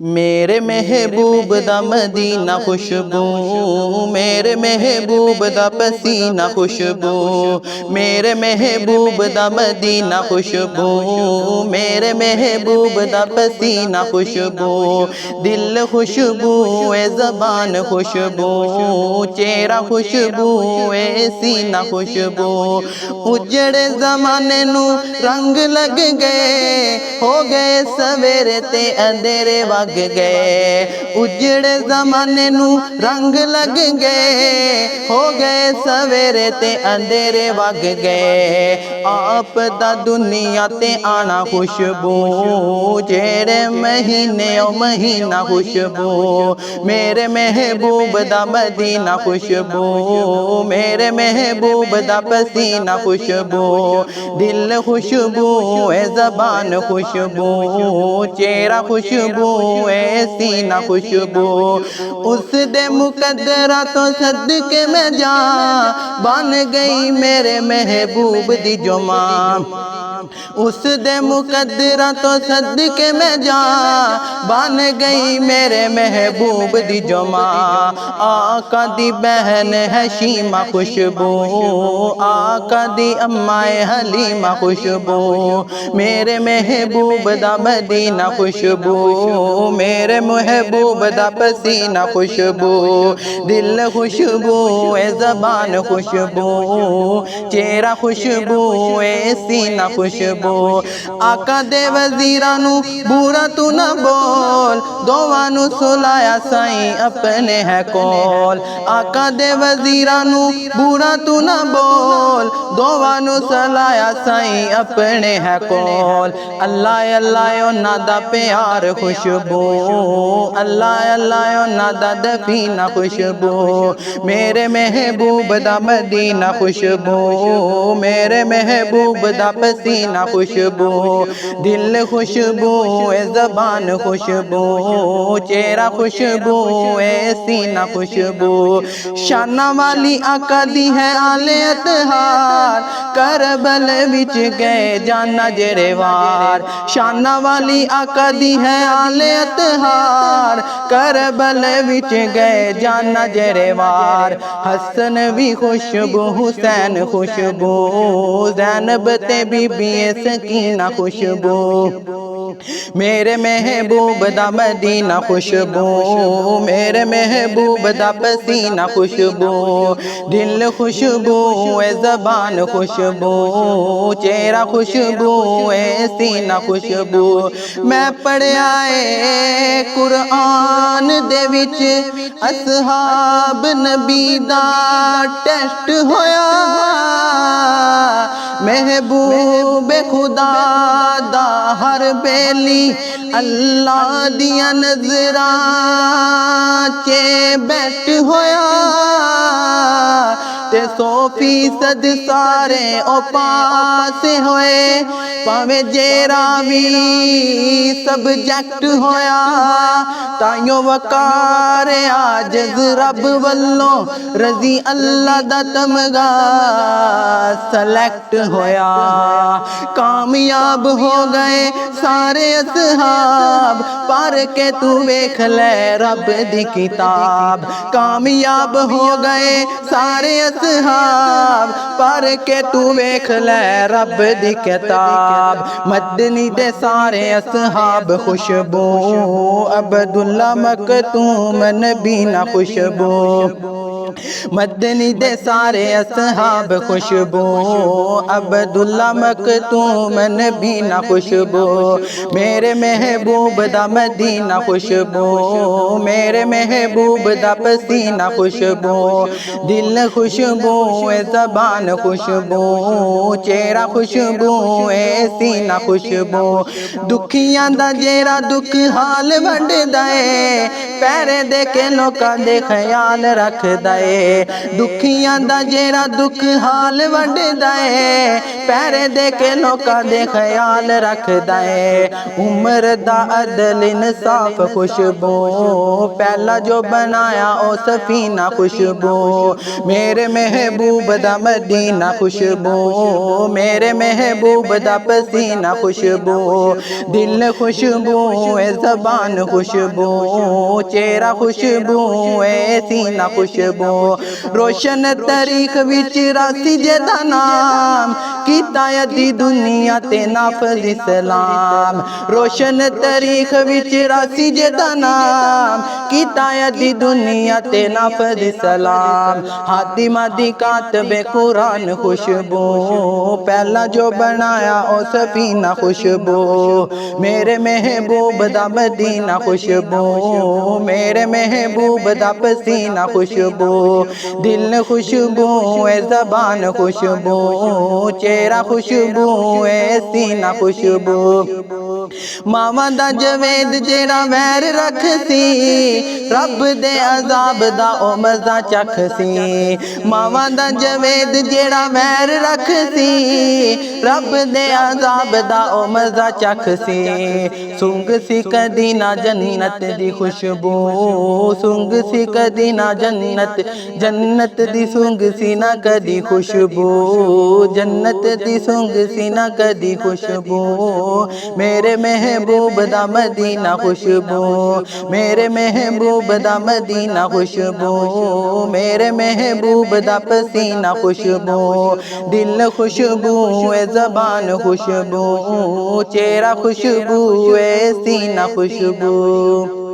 मेरे महबूब दा मदीना खुशबू, मेरे महबूब दा पसीना खुशबू, मेरे महबूब दा मदीना खुशबू, मेरे महबूब दा पसीना खुशबू, दिल खुशबू ए ज़बान खुशबू, चेहरा खुशबू ए सीना खुशबू। उजड़े ज़माने नू रंग लग गए, हो गए सवेरे ते अंधेरे वग गए। उजड़े ज़माने नू रंग लग गए, हो गए सवेरे ते अंधेरे वग गए। आप दा दुनिया ते आना खुशबू, जेड़े महीने ओ महीना खुशबू, मेरे महबूब दा मदीना खुशबू, मेरे महबूब दा पसीना खुशबू, दिल खुशबू ए ज़बान खुशबू, चेहरा खुशबू ए सीना खुशबू। उस दे मुकद्दरा तो सदके में जा, बन गई मेरे महबूब दी जो मां। उस दे मुकद्दरा तो सदके में जा, बन गई मेरे महबूब दी जो मां। आका दी बहन है शीमा खुशबू, आका दी अम्माए हलीमा खुशबू, मेरे महबूब दा मदीना खुशबू, मेरे महबूब दा पसीना खुशबू, दिल खुशबू ए ज़बान खुशबू, चेहरा खुशबू ए सीना खुशबू। आका दे वज़ीरां नू बुरा तू ना बोल, दोवां नू सुलाया साईं अपने है कोल। आका दे वज़ीरां नू बुरा तू ना बोल, दोवां नू सुलाया साईं अपने है कोल। अल्लाह अल्लाह उन्हां दा प्यार खुशबू, अल्लाह अल्लाह उन्हां दा दफीना खुशबू, मेरे महबूब दा मदीना खुशबू, मेरे महबूब दा पसीना खुशबू, दिल खुशबू ए ज़बान खुशबू, चेहरा खुशबू ए सीना खुशबू। शाना वाली आका दी है आले अतहार, करबल विच गए जाना जेरे वार। शाना वाली आका दी है आले अतहार, करबल विच गए जाना जेरे वार। हसन भी खुशबू हुसैन खुशबू, ज़ैनब ते बीबी सकीना खुशबू, मेरे महबूब दा मदीना खुशबू, मेरे महबूब दा पसीना खुशबू, दिल खुशबू ए ज़बान खुशबू, चेहरा खुशबू ए सीना खुशबू। मैं पढ़िया ए कुरान दे विच असहाब नबी दा टेस्ट होया, महबूब खुदा दा हर बेली अल्लाह दिया नज़रां चे बैठ होया। ते 100% सारे ओ पास होए, भावे जेरा भी सब्जेक्ट होया। ताइयों वकार आजज़ रब वल्लों, रजी अल्लाह दा तमगा सलेक्ट होया। कामयाब हो गए सारे असहाब, पर के तू वेख ले रब दी किताब। कामयाब हो गए सारे असहाब, पर के तू वेख ले रब दी किताब। मदनी दे सारे असहाब खुशबू, अब्दुल्ला मखतूम नबी ना खुशबू, मदनी दे सारे असहाब खुशबू, अब्दुल्ला मखतूम नबी ना खुशबू, मेरे महबूब दा मदीना खुशबू, मेरे महबूब दा पसीना खुशबू, दिल खुशबू ए ज़बान खुशबू, चेहरा खुशबू ए सीना खुशबू। दुखियां दा जेरा दुख हाल वंडदा ए, पैरे दे के लोकां दे ख्याल रखदा ए। दुखियां दा जेड़ा दुख हाल वंडदा है, पैरे दे के लोकां दे ख्याल रखदा है। उम्र दा अदल इंसाफ खुशबू, पहला जो बनाया ओ सफीना खुशबू। मेरे महबूब दा मदीना खुशबू, मेरे महबूब दा पसीना खुशबू। दिल खुशबू है ज़बान खुशबू, चेहरा खुशबू है सीना खुशबू। रोशन तारीख विच रासी जेदा नाम, कीता अद्धी दुनिया ते नाफज़ इस्लाम। रोशन तारीख विच रासी जेदा नाम, कीता अद्धी दुनिया ते नाफज़ इस्लाम। हादी मादी कातबे कुरान खुशबू, पहला जो बनाया ओ सफीना खुशबू। मेरे महबूब दा मदीना खुशबू, मेरे महबूब दा पसीना खुशबू। दिल खुशबू है ज़बान खुशबू, चेहरा खुशबू है सीना खुशबू। मावा दा जवेद जेड़ा वैर रख सी, रब दे अजाब दा ओ मज़ा चख सी। मावा दा जवेद जेड़ा वैर रख सी, रब दे अजाब दा ओ मज़ा चख सी। सुंग सी कदी ना जन्नत दी खुशबू, सुंग सी कदी ना जन्नत, जन्नत दी सुंग सी ना कदी खुशबू, जन्नत दी सुंग सी ना कदी खुशबू। मेरे महबूब दा मदीना खुशबू, मेरे महबूब दा मदीना खुशबू। मेरे महबूब दा पसीना खुशबू। दिल खुशबू है ज़बान खुशबू, चेहरा खुशबू है सीना खुशबू।